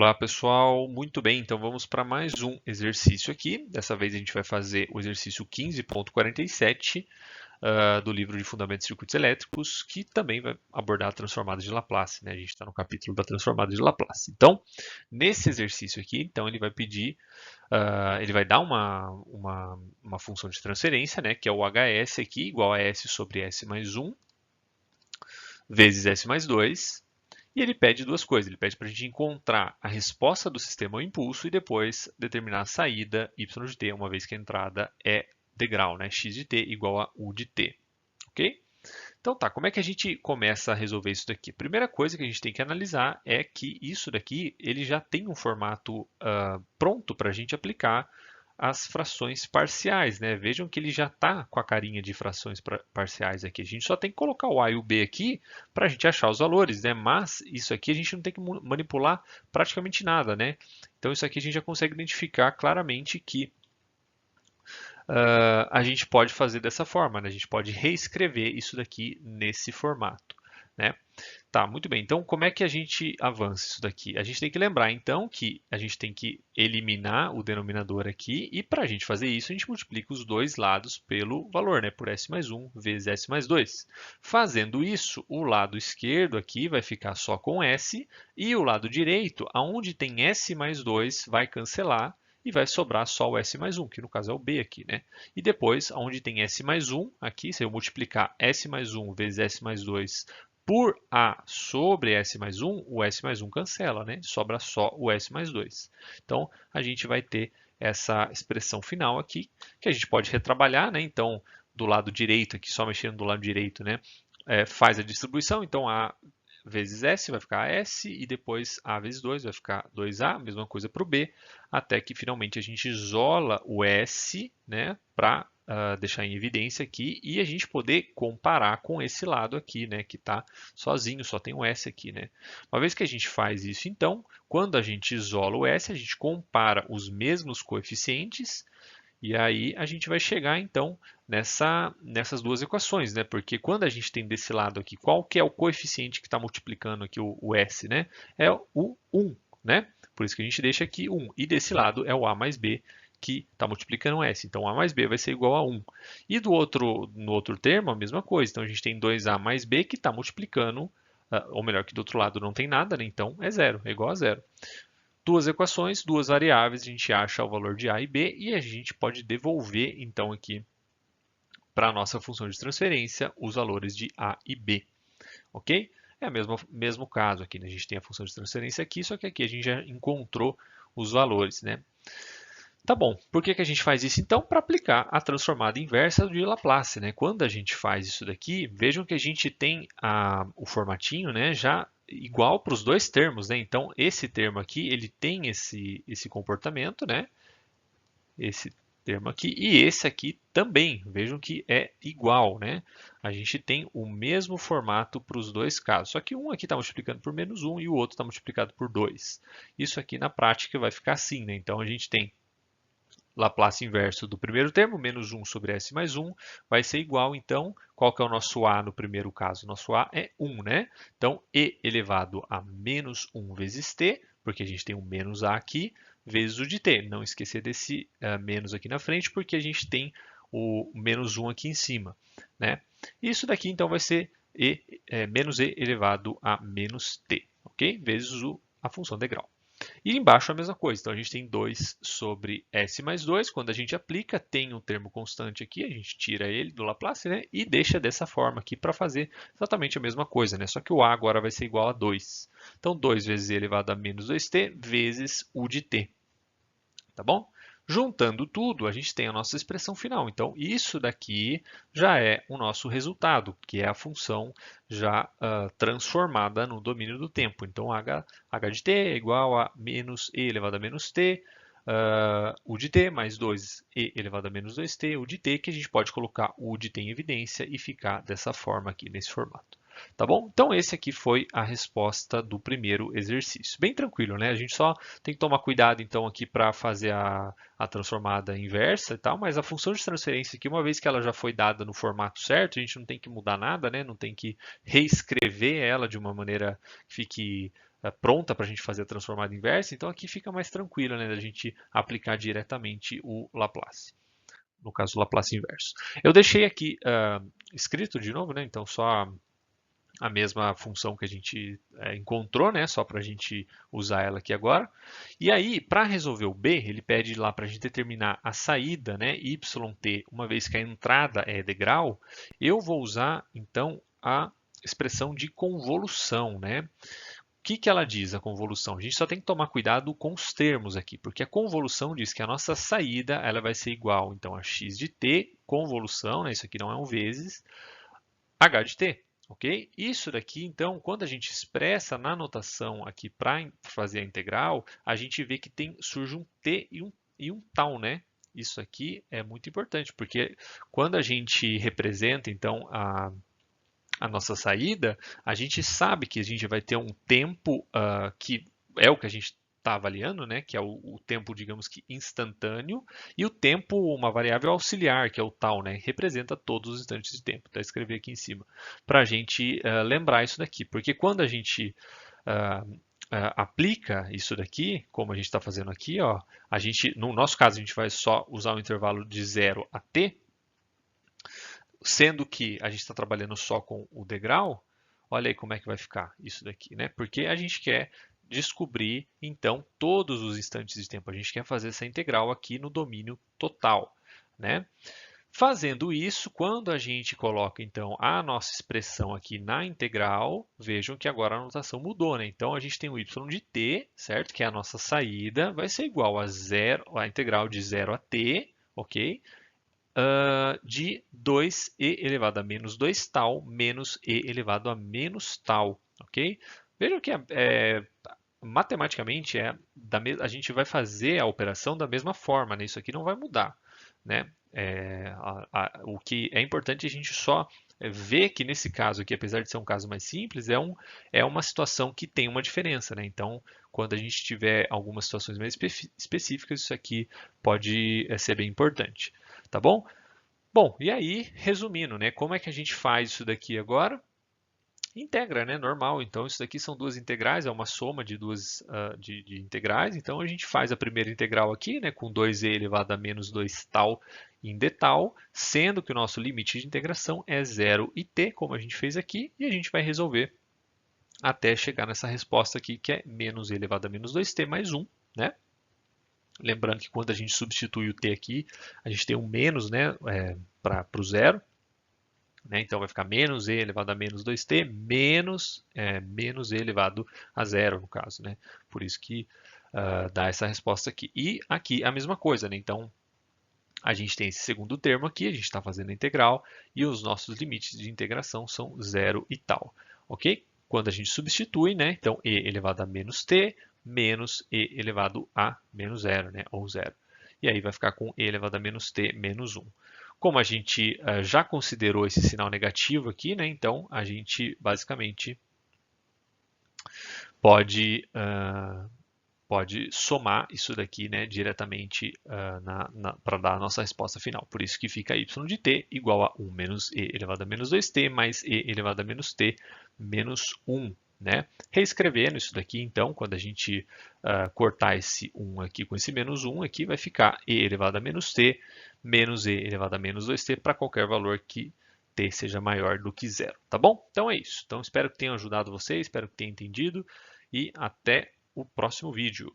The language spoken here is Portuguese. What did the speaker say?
Olá pessoal, muito bem, então vamos para mais um exercício aqui. Dessa vez a gente vai fazer o exercício 15.47 do livro de Fundamentos de Circuitos Elétricos, que também vai abordar a transformada de Laplace, né? A gente está no capítulo da transformada de Laplace. Então, nesse exercício aqui, então ele vai pedir, ele vai dar uma função de transferência, né? Que é o HS aqui, igual a S sobre S mais 1, vezes S mais 2. E ele pede duas coisas. Ele pede para a gente encontrar a resposta do sistema ao impulso e depois determinar a saída y de t, uma vez que a entrada é degrau, né? X de t igual a u de t. Ok? Então tá, como é que a gente começa a resolver isso daqui? Primeira coisa que a gente tem que analisar é que isso daqui ele já tem um formato pronto para a gente aplicar as frações parciais, né? Vejam que ele já está com a carinha de frações parciais aqui. A gente só tem que colocar o a e o b aqui para a gente achar os valores, né? Mas isso aqui a gente não tem que manipular praticamente nada, né? Então isso aqui a gente já consegue identificar claramente que a gente pode fazer dessa forma, né? A gente pode reescrever isso daqui nesse formato, né? Tá, muito bem. Então, como é que a gente avança isso daqui? A gente tem que lembrar, então, que a gente tem que eliminar o denominador aqui e para a gente fazer isso, a gente multiplica os dois lados pelo valor, né? Por S mais 1 vezes S mais 2. Fazendo isso, o lado esquerdo aqui vai ficar só com S e o lado direito, aonde tem S mais 2, vai cancelar e vai sobrar só o S mais 1, que no caso é o B aqui, né? E depois, onde tem S mais 1, aqui, se eu multiplicar S mais 1 vezes S mais 2 por A sobre S mais 1, o S mais 1 cancela, né? Sobra só o S mais 2. Então, a gente vai ter essa expressão final aqui, que a gente pode retrabalhar, né? Então, do lado direito aqui, só mexendo do lado direito, né? Faz a distribuição, então A vezes S vai ficar S e depois A vezes 2 vai ficar 2A, mesma coisa para o B, até que finalmente a gente isola o S, né, para deixar em evidência aqui e a gente poder comparar com esse lado aqui, né, que está sozinho, só tem o S aqui, né. Uma vez que a gente faz isso, então, quando a gente isola o S, a gente compara os mesmos coeficientes e aí a gente vai chegar então nessas duas equações, né? Porque quando a gente tem desse lado aqui, qual que é o coeficiente que está multiplicando aqui o S, né? É o 1, né? Por isso que a gente deixa aqui 1. E desse lado é o A mais B que está multiplicando o S. Então A mais B vai ser igual a 1. E no outro termo, a mesma coisa. Então a gente tem 2A mais B que está multiplicando, ou melhor, que do outro lado não tem nada, né? Então é zero, é igual a zero. Duas equações, duas variáveis, a gente acha o valor de A e B e a gente pode devolver então aqui para a nossa função de transferência os valores de A e B, ok? É o mesmo caso aqui, né? A gente tem a função de transferência aqui, só que aqui a gente já encontrou os valores, né? Tá bom, por que a gente faz isso então? Para aplicar a transformada inversa de Laplace, né? Quando a gente faz isso daqui, vejam que a gente tem o formatinho, né, já igual para os dois termos, né? Então, esse termo aqui, ele tem esse comportamento, né? Esse termo aqui e esse aqui também, vejam que é igual, né? A gente tem o mesmo formato para os dois casos, só que um aqui está multiplicando por menos 1 e o outro está multiplicado por 2. Isso aqui na prática vai ficar assim, né? Então, a gente tem Laplace inverso do primeiro termo, menos 1 sobre S mais 1, vai ser igual, então, qual que é o nosso A no primeiro caso? Nosso A é 1, né? Então, E elevado a menos 1 vezes T, porque a gente tem um menos A aqui, vezes o de T. Não esquecer desse menos aqui na frente, porque a gente tem o menos 1 aqui em cima, né? Isso daqui, então, vai ser menos E elevado a menos T, ok? Vezes a função degrau. E embaixo a mesma coisa, então a gente tem 2 sobre S mais 2, quando a gente aplica, tem um termo constante aqui, a gente tira ele do Laplace, né, e deixa dessa forma aqui para fazer exatamente a mesma coisa, né, só que o A agora vai ser igual a 2. Então 2 vezes E elevado a menos 2t vezes U de t, tá bom? Juntando tudo, a gente tem a nossa expressão final. Então, isso daqui já é o nosso resultado, que é a função já transformada no domínio do tempo. Então, h de t é igual a menos e elevado a menos t, u de t mais 2e elevado a menos 2t, u de t, que a gente pode colocar o u de t em evidência e ficar dessa forma aqui, nesse formato. Tá bom? Então, esse aqui foi a resposta do primeiro exercício. Bem tranquilo, né? A gente só tem que tomar cuidado, então, aqui para fazer a transformada inversa e tal, mas a função de transferência aqui, uma vez que ela já foi dada no formato certo, a gente não tem que mudar nada, né? Não tem que reescrever ela de uma maneira que fique pronta para a gente fazer a transformada inversa, então aqui fica mais tranquilo, né, da gente aplicar diretamente o Laplace. No caso, o Laplace inverso. Eu deixei aqui escrito de novo, né, então só a mesma função que a gente encontrou, né? Só para a gente usar ela aqui agora. E aí, para resolver o b, ele pede lá para a gente determinar a saída, né? Yt, uma vez que a entrada é degrau, eu vou usar então a expressão de convolução, né? O que ela diz, a convolução? A gente só tem que tomar cuidado com os termos aqui, porque a convolução diz que a nossa saída ela vai ser igual então a x de t, convolução, né? Isso aqui não é um vezes, h de t. Ok? Isso daqui, então, quando a gente expressa na notação aqui para fazer a integral, a gente vê que surge um t e um tal, né? Isso aqui é muito importante, porque quando a gente representa, então, a nossa saída, a gente sabe que a gente vai ter um tempo que é o que a gente está avaliando, né, que é o tempo, digamos que instantâneo, e o tempo, uma variável auxiliar, que é o tal, né, representa todos os instantes de tempo. Tá escrever aqui em cima, para a gente lembrar isso daqui, porque quando a gente aplica isso daqui, como a gente está fazendo aqui, ó, a gente, no nosso caso, a gente vai só usar o intervalo de 0 a t, sendo que a gente está trabalhando só com o degrau, olha aí como é que vai ficar isso daqui, né? Porque a gente quer descobrir, então, todos os instantes de tempo. A gente quer fazer essa integral aqui no domínio total, né? Fazendo isso, quando a gente coloca, então, a nossa expressão aqui na integral, vejam que agora a notação mudou, né? Então, a gente tem o y de t, certo? Que é a nossa saída, vai ser igual a zero, a integral de 0 a t, ok? De 2e elevado a menos 2 tal menos e elevado a menos tal, ok? Vejam que matematicamente a gente vai fazer a operação da mesma forma, né? Isso aqui não vai mudar, né? O que é importante é a gente só ver que nesse caso aqui, apesar de ser um caso mais simples, é uma situação que tem uma diferença, né? Então, quando a gente tiver algumas situações mais específicas, isso aqui pode ser bem importante, tá bom? Bom, e aí, resumindo, né? Como é que a gente faz isso daqui agora? Integra, né? Normal. Então, isso daqui são duas integrais, é uma soma de duas de integrais. Então, a gente faz a primeira integral aqui, né? Com 2e elevado a menos 2 tal em d tal, sendo que o nosso limite de integração é 0 e t, como a gente fez aqui, e a gente vai resolver até chegar nessa resposta aqui, que é menos e elevado a menos 2t mais 1, né? Lembrando que quando a gente substitui o t aqui, a gente tem um menos, né, para o zero. Né? Então vai ficar menos e elevado a menos 2t, menos e elevado a zero, no caso. Né? Por isso que dá essa resposta aqui. E aqui a mesma coisa. Né? Então a gente tem esse segundo termo aqui, a gente está fazendo a integral, e os nossos limites de integração são zero e tal. Ok? Quando a gente substitui, né? Então e elevado a menos t, menos e elevado a menos zero, né? Ou zero. E aí vai ficar com e elevado a menos t menos 1. Como a gente já considerou esse sinal negativo aqui, né? Então a gente basicamente pode, pode somar isso daqui, né, diretamente para dar a nossa resposta final. Por isso que fica y de t igual a 1 menos e elevado a menos 2t mais e elevado a menos t menos 1. Né? Reescrevendo isso daqui, então, quando a gente cortar esse 1 aqui com esse menos 1 aqui, vai ficar e elevado a menos t menos e elevado a menos 2t para qualquer valor que t seja maior do que zero, tá bom? Então é isso. Então espero que tenha ajudado você, espero que tenha entendido e até o próximo vídeo.